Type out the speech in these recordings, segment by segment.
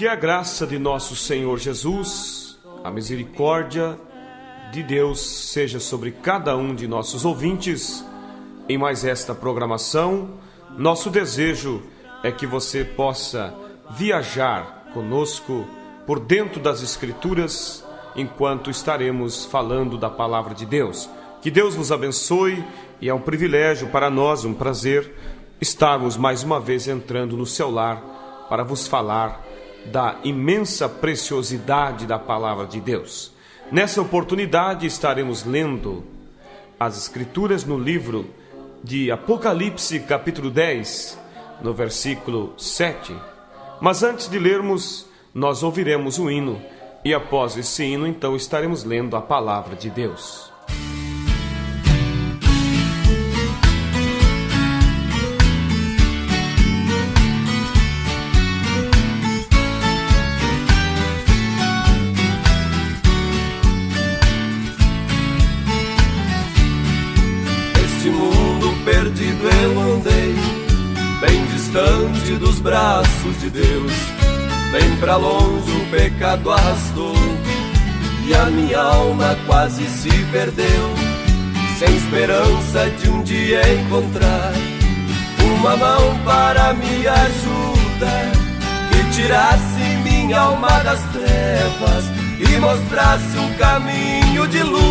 Que a graça de nosso Senhor Jesus, a misericórdia de Deus seja sobre cada um de nossos ouvintes. Em mais esta programação, nosso desejo é que você possa viajar conosco por dentro das Escrituras, enquanto estaremos falando da Palavra de Deus. Que Deus vos abençoe, e é um privilégio para nós, um prazer, estarmos mais uma vez entrando no seu lar para vos falar da imensa preciosidade da Palavra de Deus. Nessa oportunidade estaremos lendo as Escrituras no livro de Apocalipse, capítulo 10, no versículo 7. Mas antes de lermos, nós ouviremos o hino, e após esse hino, então, estaremos lendo a Palavra de Deus. Perdido eu andei, bem distante dos braços de Deus, bem pra longe o pecado arrastou, e a minha alma quase se perdeu, sem esperança de um dia encontrar uma mão para me ajudar, que tirasse minha alma das trevas e mostrasse um caminho de luz.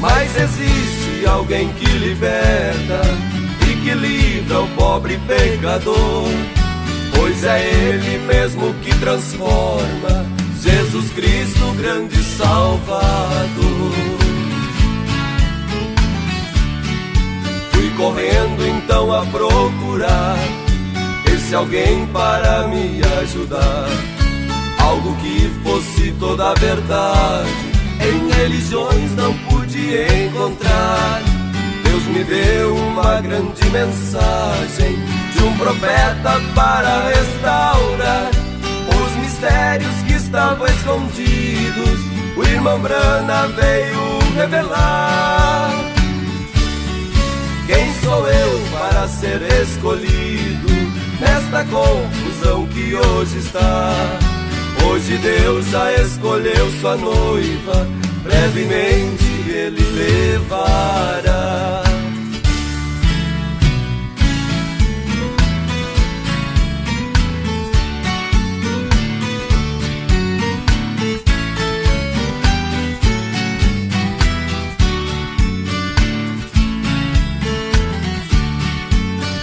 Mas existe alguém que liberta e que livra o pobre pecador, pois é Ele mesmo que transforma, Jesus Cristo, grande Salvador. Fui correndo então a procurar esse alguém para me ajudar, algo que fosse toda a verdade. Em religiões não pude encontrar. Deus me deu uma grande mensagem de um profeta para restaurar os mistérios que estavam escondidos. O irmão Brana veio revelar. Quem sou eu para ser escolhido nesta confusão que hoje está? Hoje Deus já escolheu sua noiva, brevemente Ele levará.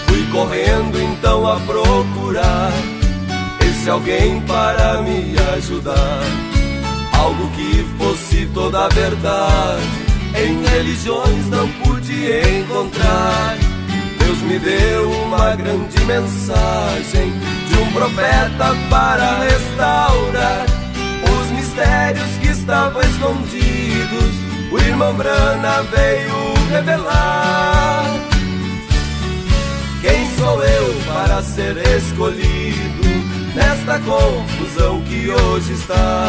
Fui correndo então a procurar esse alguém para me ajudar, algo que fosse toda a verdade. Em religiões não pude encontrar. Deus me deu uma grande mensagem de um profeta para restaurar os mistérios que estavam escondidos. O irmão Brana veio revelar. Quem sou eu para ser escolhido nesta confusão que hoje está?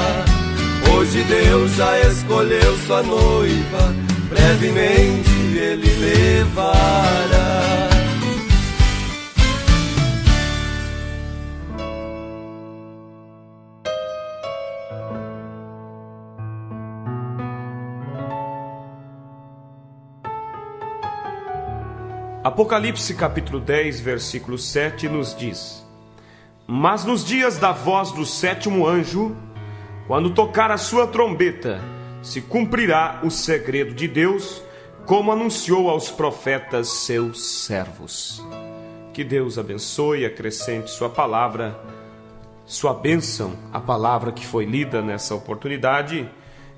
Hoje Deus já escolheu sua noiva, brevemente Ele levará. Apocalipse capítulo 10, versículo 7 nos diz: Mas nos dias da voz do sétimo anjo, quando tocar a sua trombeta, se cumprirá o segredo de Deus, como anunciou aos profetas seus servos. Que Deus abençoe e acrescente sua palavra, sua bênção, a palavra que foi lida nessa oportunidade.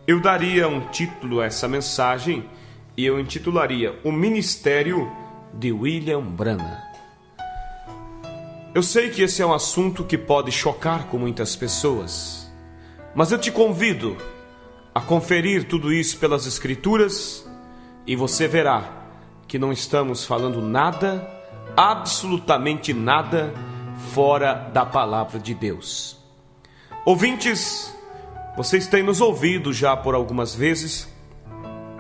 Eu daria um título a essa mensagem, e eu intitularia O Ministério de William Branham. Eu sei que esse é um assunto que pode chocar com muitas pessoas, mas eu te convido a conferir tudo isso pelas Escrituras, e você verá que não estamos falando nada, absolutamente nada, fora da palavra de Deus. Ouvintes, vocês têm nos ouvido já por algumas vezes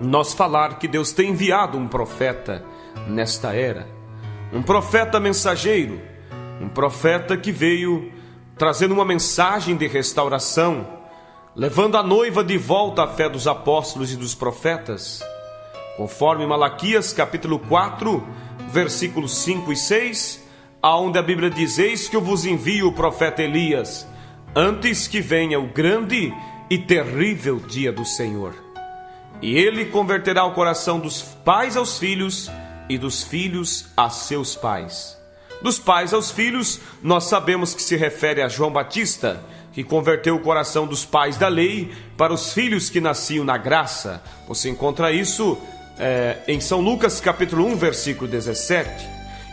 nós falar que Deus tem enviado um profeta nesta era, um profeta mensageiro, um profeta que veio trazendo uma mensagem de restauração, levando a noiva de volta à fé dos apóstolos e dos profetas, conforme Malaquias capítulo 4, versículos 5 e 6, aonde a Bíblia diz: eis que eu vos envio o profeta Elias, antes que venha o grande e terrível dia do Senhor. E ele converterá o coração dos pais aos filhos e dos filhos a seus pais. Dos pais aos filhos, nós sabemos que se refere a João Batista, que converteu o coração dos pais da lei para os filhos que nasciam na graça. Você encontra isso em São Lucas capítulo 1, versículo 17.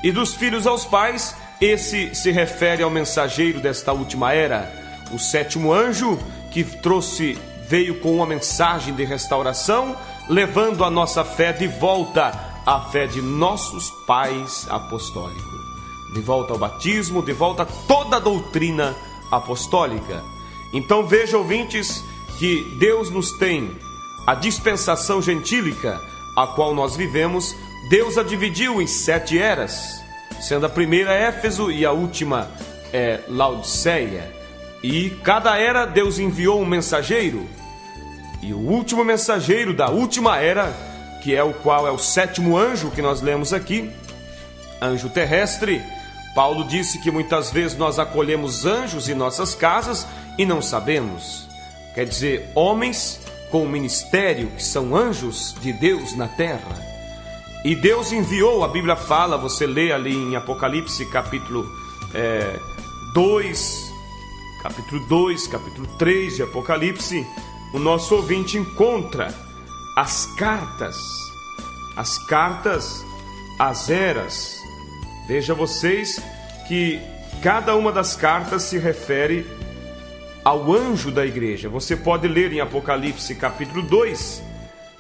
E dos filhos aos pais, esse se refere ao mensageiro desta última era, o sétimo anjo, que veio com uma mensagem de restauração, levando a nossa fé de volta à fé de nossos pais apostólicos, de volta ao batismo, de volta a toda a doutrina apostólica. Então veja, ouvintes, que Deus nos tem a dispensação gentílica, a qual nós vivemos. Deus a dividiu em 7 eras, sendo a primeira Éfeso e a última Laodiceia. E cada era Deus enviou um mensageiro, e o último mensageiro da última era, que é o qual é o sétimo anjo que nós lemos aqui, anjo terrestre. Paulo disse que muitas vezes nós acolhemos anjos em nossas casas e não sabemos. Quer dizer, homens com ministério que são anjos de Deus na terra. E Deus enviou, a Bíblia fala, você lê ali em Apocalipse capítulo 2, capítulo 3 de Apocalipse, o nosso ouvinte encontra as cartas às eras. Veja vocês que cada uma das cartas se refere ao anjo da igreja. Você pode ler em Apocalipse capítulo 2,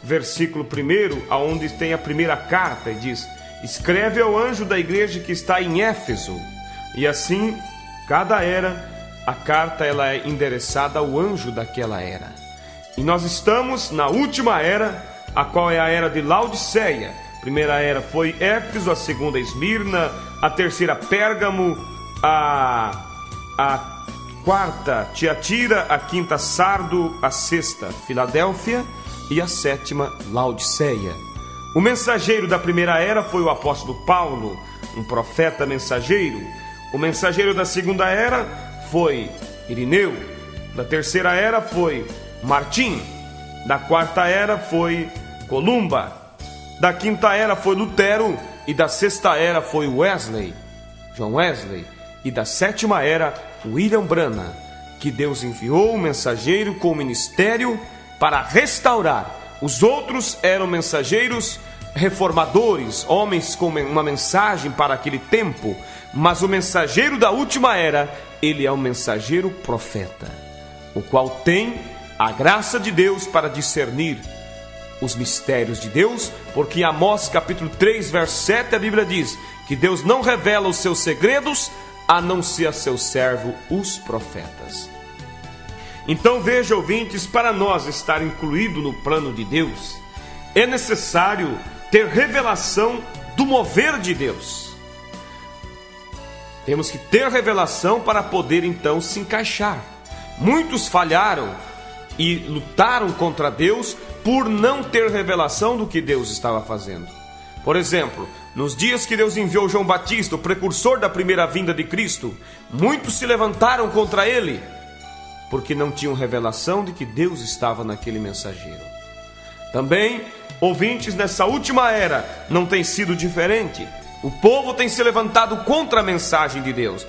versículo 1, aonde tem a primeira carta, e diz: escreve ao anjo da igreja que está em Éfeso. E assim, cada era, a carta ela é endereçada ao anjo daquela era. E nós estamos na última era, a qual é a era de Laodiceia. A primeira era foi Éfeso, a segunda Esmirna, a terceira Pérgamo, a quarta Tiatira, a quinta Sardo, a sexta Filadélfia e a sétima Laodiceia. O mensageiro da primeira era foi o apóstolo Paulo, um profeta mensageiro. O mensageiro da segunda era foi Irineu. Da terceira era foi Martim. Da quarta era foi Columba. Da quinta era foi Lutero. E da sexta era foi John Wesley. E da sétima era William Branham, que Deus enviou um mensageiro com o ministério para restaurar. Os outros eram mensageiros reformadores, homens com uma mensagem para aquele tempo. Mas o mensageiro da última era, ele é um mensageiro profeta, o qual tem a graça de Deus para discernir os mistérios de Deus, porque em Amós capítulo 3, verso 7, a Bíblia diz que Deus não revela os seus segredos a não ser a seu servo, os profetas. Então veja, ouvintes, para nós estar incluído no plano de Deus, é necessário ter revelação do mover de Deus. Temos que ter revelação para poder então se encaixar. Muitos falharam e lutaram contra Deus por não ter revelação do que Deus estava fazendo. Por exemplo, nos dias que Deus enviou João Batista, o precursor da primeira vinda de Cristo, muitos se levantaram contra ele, porque não tinham revelação de que Deus estava naquele mensageiro. Também, ouvintes, nessa última era não tem sido diferente. O povo tem se levantado contra a mensagem de Deus,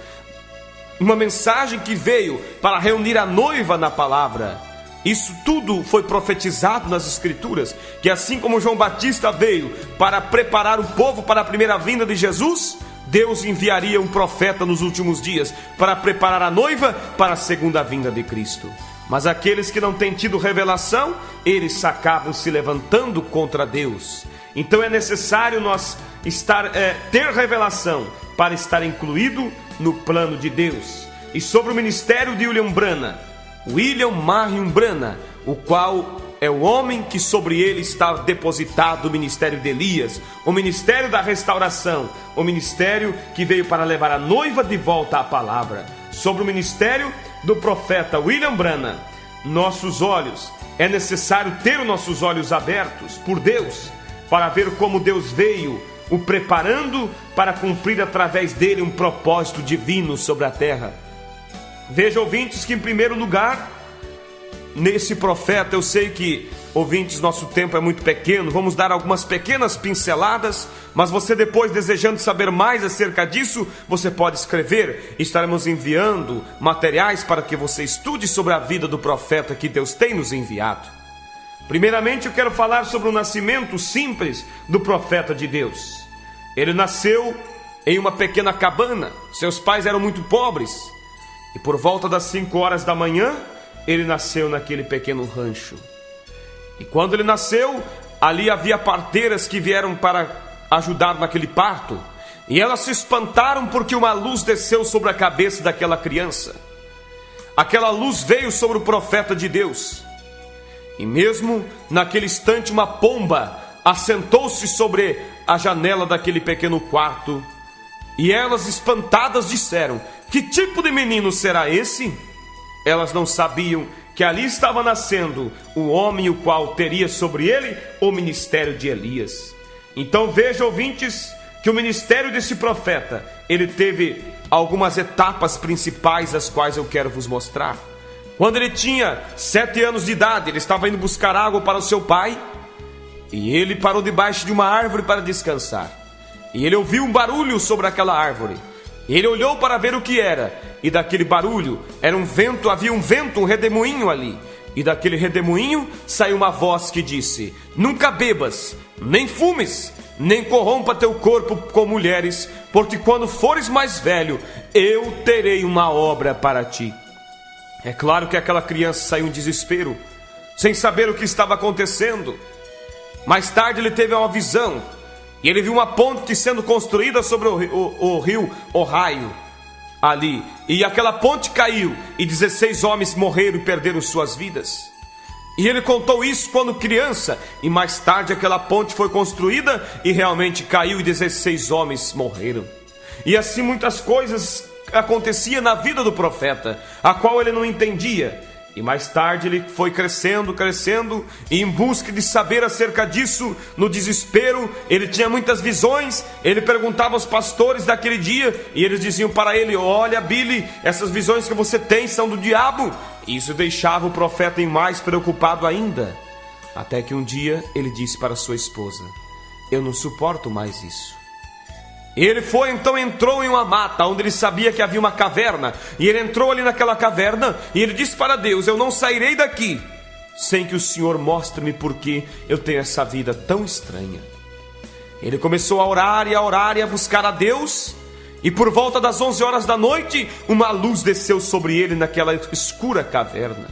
uma mensagem que veio para reunir a noiva na palavra. Isso tudo foi profetizado nas Escrituras, que assim como João Batista veio para preparar o povo para a primeira vinda de Jesus, Deus enviaria um profeta nos últimos dias para preparar a noiva para a segunda vinda de Cristo. Mas aqueles que não têm tido revelação, eles acabam se levantando contra Deus. Então é necessário nós ter revelação para estar incluído no plano de Deus. E sobre o ministério de William Marion Branham, o qual é o homem que sobre ele está depositado o ministério de Elias, o ministério da restauração, o ministério que veio para levar a noiva de volta à palavra. Sobre o ministério do profeta William Branham, é necessário ter os nossos olhos abertos por Deus, para ver como Deus veio o preparando para cumprir através dele um propósito divino sobre a terra. Veja, ouvintes, que em primeiro lugar, nesse profeta, eu sei que, ouvintes, nosso tempo é muito pequeno, vamos dar algumas pequenas pinceladas, mas você depois, desejando saber mais acerca disso, você pode escrever. Estaremos enviando materiais para que você estude sobre a vida do profeta que Deus tem nos enviado. Primeiramente, eu quero falar sobre o nascimento simples do profeta de Deus. Ele nasceu em uma pequena cabana, seus pais eram muito pobres, e por volta das 5 horas da manhã, ele nasceu naquele pequeno rancho. E quando ele nasceu, ali havia parteiras que vieram para ajudar naquele parto, e elas se espantaram porque uma luz desceu sobre a cabeça daquela criança. Aquela luz veio sobre o profeta de Deus, e mesmo naquele instante uma pomba assentou-se sobre a janela daquele pequeno quarto, e elas, espantadas, disseram: que tipo de menino será esse? Elas não sabiam que ali estava nascendo o homem o qual teria sobre ele o ministério de Elias. Então veja, ouvintes, que o ministério desse profeta, ele teve algumas etapas principais, as quais eu quero vos mostrar. Quando ele tinha 7 anos de idade, ele estava indo buscar água para o seu pai, e ele parou debaixo de uma árvore para descansar. E ele ouviu um barulho sobre aquela árvore. Ele olhou para ver o que era, e daquele barulho era um vento, havia um vento, um redemoinho ali. E daquele redemoinho saiu uma voz que disse: nunca bebas, nem fumes, nem corrompa teu corpo com mulheres, porque quando fores mais velho, eu terei uma obra para ti. É claro que aquela criança saiu em desespero, sem saber o que estava acontecendo. Mais tarde ele teve uma visão, e ele viu uma ponte sendo construída sobre o rio Ohio ali, e aquela ponte caiu, e 16 homens morreram e perderam suas vidas. E ele contou isso quando criança, e mais tarde aquela ponte foi construída e realmente caiu, e 16 homens morreram. E assim muitas coisas acontecia na vida do profeta, a qual ele não entendia. E mais tarde ele foi crescendo, e em busca de saber acerca disso, no desespero, ele tinha muitas visões. Ele perguntava aos pastores daquele dia, e eles diziam para ele: olha, Billy, essas visões que você tem são do diabo. E isso deixava o profeta em mais preocupado ainda, até que um dia ele disse para sua esposa: eu não suporto mais isso. Ele foi, então entrou em uma mata, onde ele sabia que havia uma caverna, e ele entrou ali naquela caverna, e ele disse para Deus: eu não sairei daqui sem que o Senhor mostre-me por que eu tenho essa vida tão estranha. Ele começou a orar e a buscar a Deus, e por volta das 11 horas da noite, uma luz desceu sobre ele naquela escura caverna.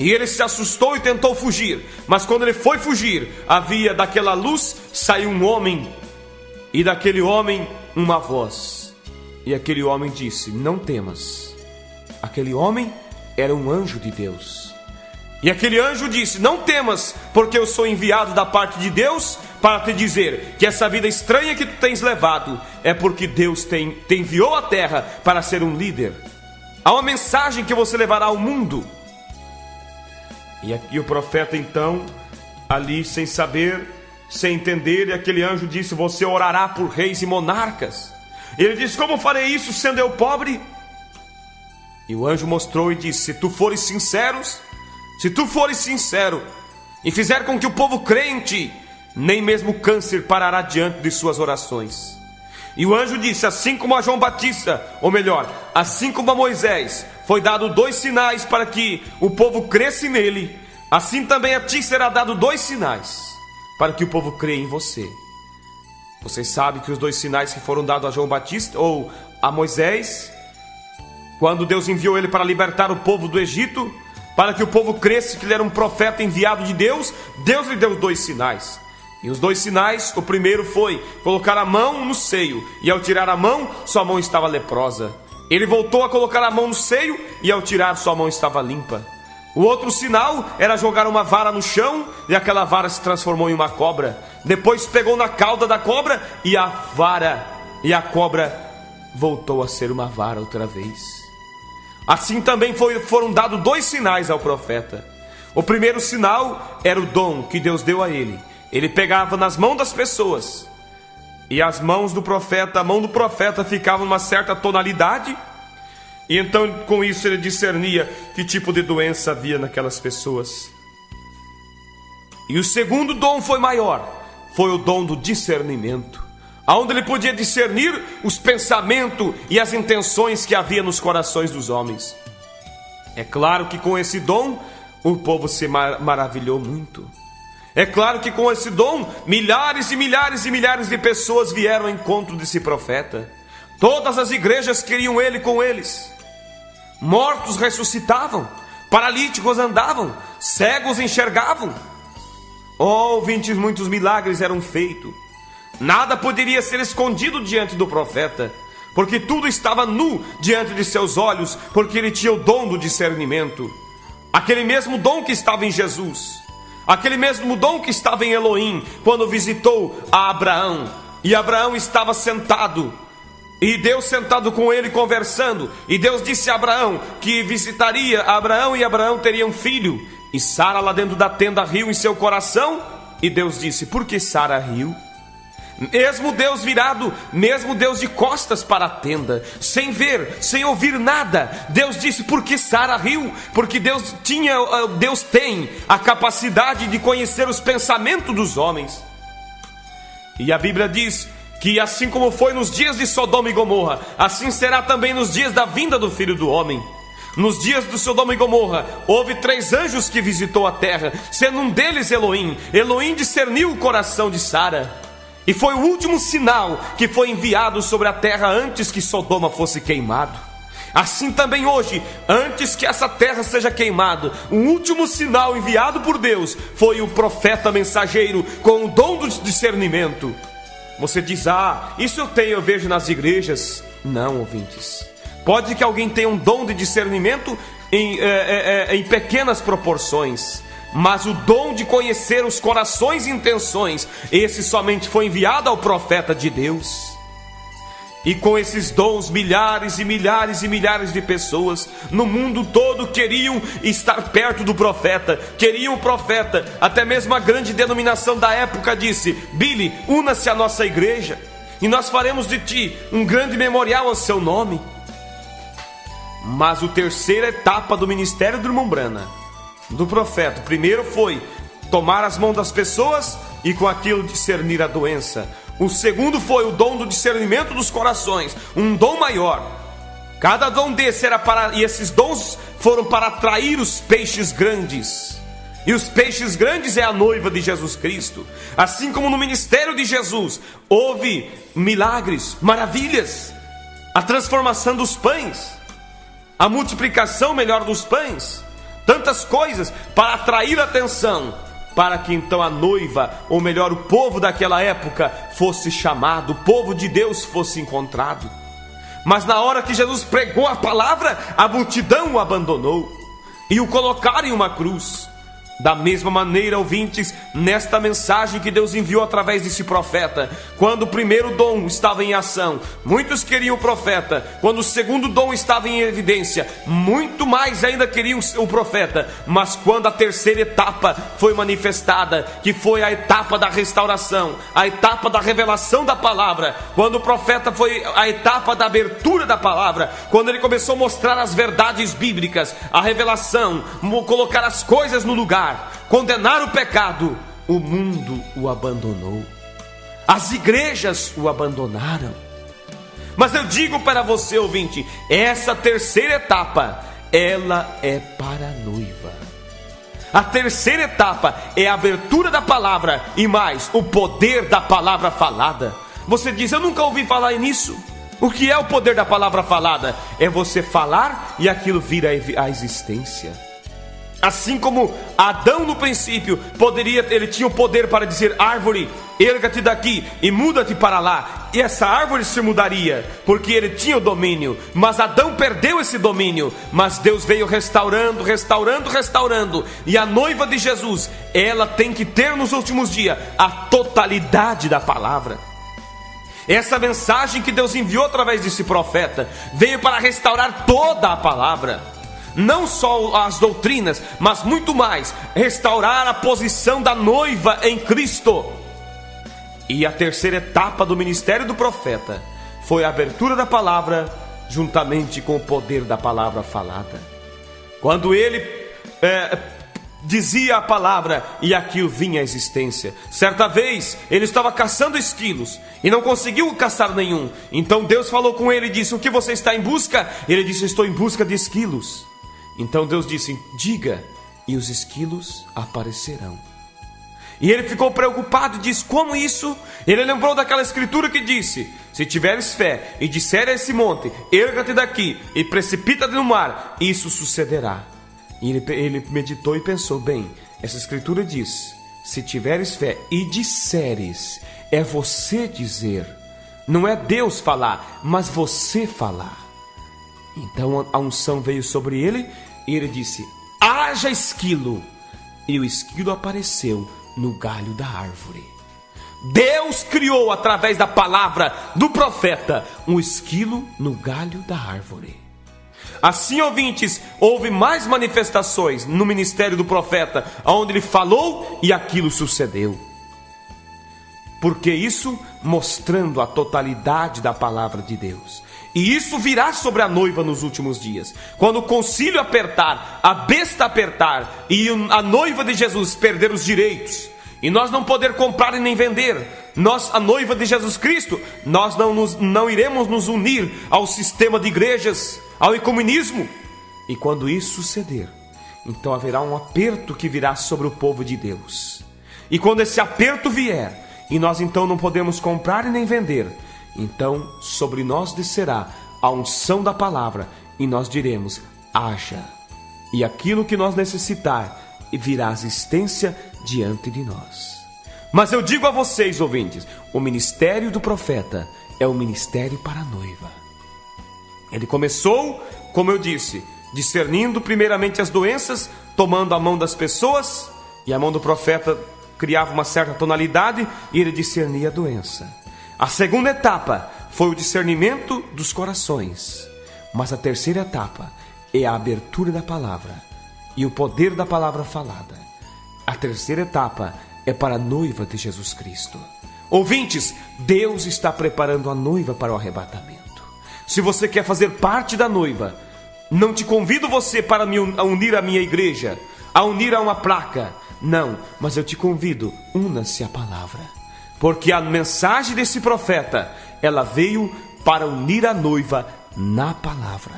E ele se assustou e tentou fugir, mas quando ele foi fugir, havia daquela luz, saiu um homem, e daquele homem uma voz. E aquele homem disse: não temas. Aquele homem era um anjo de Deus. E aquele anjo disse: não temas, porque eu sou enviado da parte de Deus para te dizer que essa vida estranha que tu tens levado é porque Deus te enviou à terra para ser um líder. Há uma mensagem que você levará ao mundo. E o profeta então, ali sem saber, sem entender, e aquele anjo disse: você orará por reis e monarcas. E ele disse: como farei isso sendo eu pobre? E o anjo mostrou e disse: se tu fores sincero e fizer com que o povo crê em ti, nem mesmo o câncer parará diante de suas orações. E o anjo disse: assim como a João Batista, ou melhor, assim como a Moisés foi dado 2 sinais para que o povo cresce nele, assim também a ti será dado 2 sinais para que o povo creia em você. Vocês sabem que os 2 sinais que foram dados a João Batista ou a Moisés, quando Deus enviou ele para libertar o povo do Egito, para que o povo cresça que ele era um profeta enviado de Deus, Deus lhe deu 2 sinais. E os 2 sinais, o primeiro foi colocar a mão no seio, e ao tirar a mão, sua mão estava leprosa. Ele voltou a colocar a mão no seio, e ao tirar, sua mão estava limpa. O outro sinal era jogar uma vara no chão e aquela vara se transformou em uma cobra. Depois pegou na cauda da cobra e a cobra voltou a ser uma vara outra vez. Assim também foram dados 2 sinais ao profeta. O primeiro sinal era o dom que Deus deu a ele. Ele pegava nas mãos das pessoas e as mãos do profeta, a mão do profeta ficava numa certa tonalidade. E então com isso ele discernia que tipo de doença havia naquelas pessoas. E o segundo dom foi maior, foi o dom do discernimento, aonde ele podia discernir os pensamentos e as intenções que havia nos corações dos homens. É claro que com esse dom o povo se maravilhou muito. É claro que com esse dom milhares e milhares e milhares de pessoas vieram ao encontro desse profeta. Todas as igrejas queriam ele com eles. Mortos ressuscitavam, paralíticos andavam, cegos enxergavam. Oh, ouvintes, muitos milagres eram feitos. Nada poderia ser escondido diante do profeta, porque tudo estava nu diante de seus olhos, porque ele tinha o dom do discernimento. Aquele mesmo dom que estava em Jesus, aquele mesmo dom que estava em Elohim, quando visitou a Abraão, e Abraão estava sentado, e Deus sentado com ele conversando, e Deus disse a Abraão que visitaria Abraão e Abraão teria um filho. E Sara lá dentro da tenda riu em seu coração, e Deus disse: por que Sara riu? Mesmo Deus virado, mesmo Deus de costas para a tenda, sem ver, sem ouvir nada, Deus disse: por que Sara riu? Porque Deus tem a capacidade de conhecer os pensamentos dos homens. E a Bíblia diz que assim como foi nos dias de Sodoma e Gomorra, assim será também nos dias da vinda do Filho do Homem. Nos dias de Sodoma e Gomorra, houve 3 anjos que visitou a terra, sendo um deles Elohim. Elohim discerniu o coração de Sara, e foi o último sinal que foi enviado sobre a terra antes que Sodoma fosse queimado. Assim também hoje, antes que essa terra seja queimada, o último sinal enviado por Deus foi o profeta mensageiro com o dom do discernimento. Você diz: isso eu vejo nas igrejas. Não, ouvintes. Pode que alguém tenha um dom de discernimento em pequenas proporções, mas o dom de conhecer os corações e intenções, esse somente foi enviado ao profeta de Deus. E com esses dons, milhares e milhares e milhares de pessoas no mundo todo queriam estar perto do profeta, queriam o profeta. Até mesmo a grande denominação da época disse: Billy, una-se à nossa igreja, e nós faremos de ti um grande memorial ao seu nome. Mas a terceira etapa do ministério do irmão Branham, do profeta, primeiro foi tomar as mãos das pessoas e com aquilo discernir a doença. O segundo foi o dom do discernimento dos corações, um dom maior. Cada dom desse era e esses dons foram para atrair os peixes grandes. E os peixes grandes é a noiva de Jesus Cristo. Assim como no ministério de Jesus houve milagres, maravilhas, a transformação dos pães, a multiplicação melhor dos pães, tantas coisas para atrair a atenção, para que então a noiva, ou melhor, o povo daquela época fosse chamado, o povo de Deus fosse encontrado. Mas na hora que Jesus pregou a palavra, a multidão o abandonou e o colocaram em uma cruz. Da mesma maneira, ouvintes, nesta mensagem que Deus enviou através desse profeta, quando o primeiro dom estava em ação, muitos queriam o profeta. Quando o segundo dom estava em evidência, muito mais ainda queriam o profeta. Mas quando a terceira etapa foi manifestada, que foi a etapa da restauração, a etapa da revelação da palavra, quando o profeta foi a etapa da abertura da palavra, quando ele começou a mostrar as verdades bíblicas, a revelação, colocar as coisas no lugar, condenar o pecado, o mundo o abandonou, as igrejas o abandonaram. Mas eu digo para você, ouvinte, essa terceira etapa, ela é para a noiva. A terceira etapa é a abertura da palavra e mais, o poder da palavra falada. Você diz: eu nunca ouvi falar nisso. O que é o poder da palavra falada? É você falar e aquilo vir à existência. Assim como Adão no princípio ele tinha o poder para dizer: árvore, erga-te daqui e muda-te para lá, e essa árvore se mudaria, porque ele tinha o domínio. Mas Adão perdeu esse domínio, mas Deus veio restaurando, e a noiva de Jesus, ela tem que ter nos últimos dias a totalidade da palavra. Essa mensagem que Deus enviou através desse profeta veio para restaurar toda a palavra. Não só as doutrinas, mas muito mais, restaurar a posição da noiva em Cristo. E a terceira etapa do ministério do profeta foi a abertura da palavra, juntamente com o poder da palavra falada. Quando ele dizia a palavra, e aquilo vinha à existência. Certa vez, ele estava caçando esquilos e não conseguiu caçar nenhum. Então Deus falou com ele e disse: o que você está em busca? Ele disse: estou em busca de esquilos. Então Deus disse: diga, e os esquilos aparecerão. E ele ficou preocupado e disse: como isso? Ele lembrou daquela escritura que disse: se tiveres fé e disser a esse monte: erga-te daqui e precipita-te no mar, isso sucederá. E ele meditou e pensou: bem, essa escritura diz: se tiveres fé e disseres, é você dizer, não é Deus falar, mas você falar. Então a unção veio sobre ele e ele disse: haja esquilo. E o esquilo apareceu no galho da árvore. Deus criou através da palavra do profeta um esquilo no galho da árvore. Assim, ouvintes, houve mais manifestações no ministério do profeta, onde ele falou e aquilo sucedeu. Porque isso mostrando a totalidade da palavra de Deus. E isso virá sobre a noiva nos últimos dias. Quando o concílio apertar, a besta apertar e a noiva de Jesus perder os direitos, e nós não poder comprar e nem vender, nós, a noiva de Jesus Cristo, nós não iremos nos unir ao sistema de igrejas, ao ecumenismo. E quando isso suceder, então haverá um aperto que virá sobre o povo de Deus. E quando esse aperto vier, e nós então não podemos comprar e nem vender, então sobre nós descerá a unção da palavra, e nós diremos: haja, e aquilo que nós necessitar virá à existência diante de nós. Mas eu digo a vocês, ouvintes, o ministério do profeta é o ministério para a noiva. Ele começou, como eu disse, discernindo primeiramente as doenças, tomando a mão das pessoas, e a mão do profeta criava uma certa tonalidade e ele discernia a doença. A segunda etapa foi o discernimento dos corações. Mas a terceira etapa é a abertura da palavra e o poder da palavra falada. A terceira etapa é para a noiva de Jesus Cristo. Ouvintes, Deus está preparando a noiva para o arrebatamento. Se você quer fazer parte da noiva, não te convido você para a unir à minha igreja, a unir a uma placa. Não, mas eu te convido, una-se à palavra. Porque a mensagem desse profeta, ela veio para unir a noiva na palavra,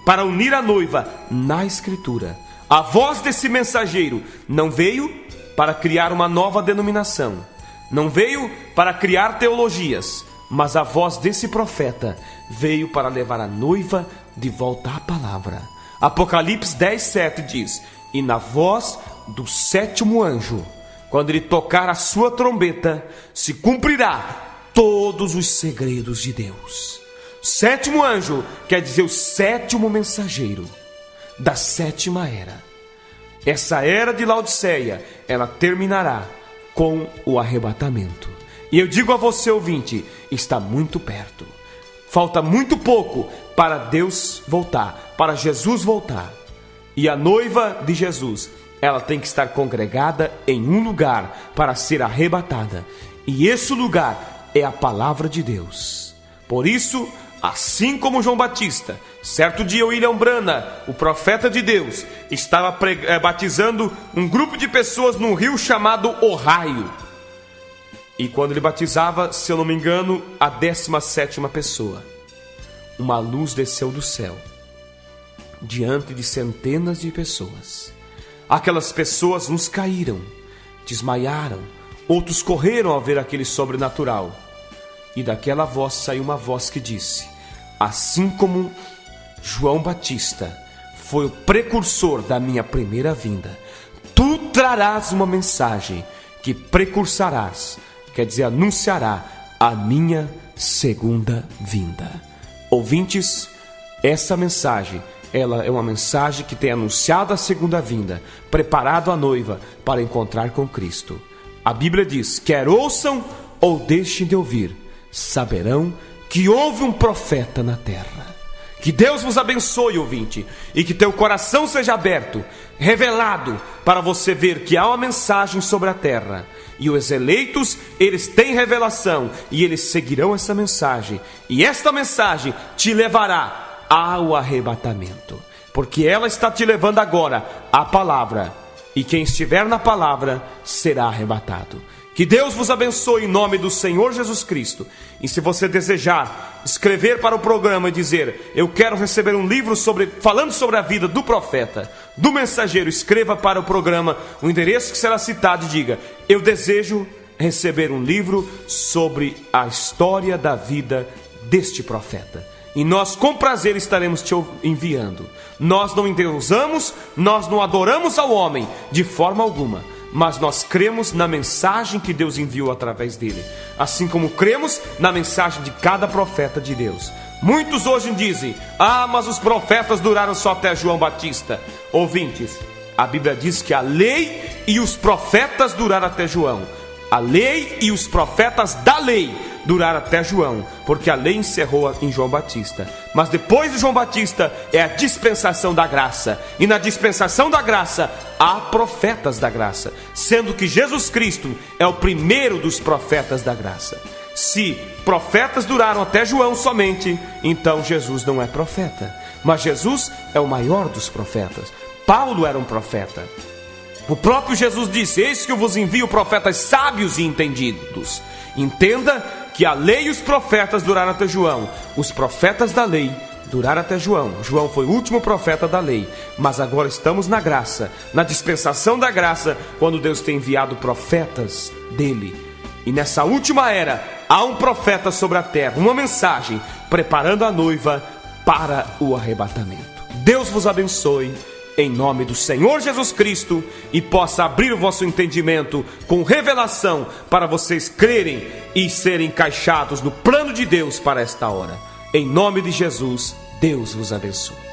para unir a noiva na escritura. A voz desse mensageiro não veio para criar uma nova denominação, não veio para criar teologias, mas a voz desse profeta veio para levar a noiva de volta à palavra. Apocalipse 10:7 diz: e na voz do sétimo anjo, quando ele tocar a sua trombeta, se cumprirá todos os segredos de Deus. Sétimo anjo quer dizer o sétimo mensageiro da sétima era. Essa era de Laodiceia, ela terminará com o arrebatamento. E eu digo a você, ouvinte, está muito perto. Falta muito pouco para Deus voltar, para Jesus voltar. E a noiva de Jesus, ela tem que estar congregada em um lugar para ser arrebatada. E esse lugar é a palavra de Deus. Por isso, assim como João Batista, certo dia William Branham, o profeta de Deus, estava batizando um grupo de pessoas num rio chamado Ohio. E quando ele batizava, se eu não me engano, a 17ª pessoa, uma luz desceu do céu, diante de centenas de pessoas. Aquelas pessoas, uns caíram, desmaiaram, outros correram ao ver aquele sobrenatural. E daquela voz saiu uma voz que disse: assim como João Batista foi o precursor da minha primeira vinda. Tu trarás uma mensagem que precursarás, quer dizer, anunciará a minha segunda vinda. Ouvintes, essa mensagem, ela é uma mensagem que tem anunciado a segunda vinda, preparado a noiva para encontrar com Cristo. A Bíblia diz, quer ouçam ou deixem de ouvir, saberão que houve um profeta na terra. Que Deus vos abençoe, ouvinte, e que teu coração seja aberto, revelado, para você ver que há uma mensagem sobre a terra. E os eleitos, eles têm revelação, e eles seguirão essa mensagem. E esta mensagem te levará ao arrebatamento, porque ela está te levando agora à palavra. E quem estiver na palavra será arrebatado. Que Deus vos abençoe em nome do Senhor Jesus Cristo. E se você desejar escrever para o programa e dizer, eu quero receber um livro falando sobre a vida do profeta, do mensageiro, escreva para o programa o endereço que será citado e diga, eu desejo receber um livro sobre a história da vida deste profeta. E nós com prazer estaremos te enviando. Nós não endeusamos, nós não adoramos ao homem de forma alguma, mas nós cremos na mensagem que Deus enviou através dele, assim como cremos na mensagem de cada profeta de Deus. Muitos hoje dizem, mas os profetas duraram só até João Batista. Ouvintes, a Bíblia diz que a lei e os profetas duraram até João. A lei e os profetas da lei duraram até João, porque a lei encerrou em João Batista. Mas depois de João Batista é a dispensação da graça. E na dispensação da graça há profetas da graça, sendo que Jesus Cristo é o primeiro dos profetas da graça. Se profetas duraram até João somente, então Jesus não é profeta. Mas Jesus é o maior dos profetas. Paulo era um profeta. O próprio Jesus disse, eis que eu vos envio profetas sábios e entendidos. Entenda que a lei e os profetas duraram até João. Os profetas da lei duraram até João. João foi o último profeta da lei. Mas agora estamos na graça, na dispensação da graça, quando Deus tem enviado profetas dele. E nessa última era, há um profeta sobre a terra, uma mensagem, preparando a noiva para o arrebatamento. Deus vos abençoe, em nome do Senhor Jesus Cristo, e possa abrir o vosso entendimento com revelação para vocês crerem e serem encaixados no plano de Deus para esta hora. Em nome de Jesus, Deus vos abençoe.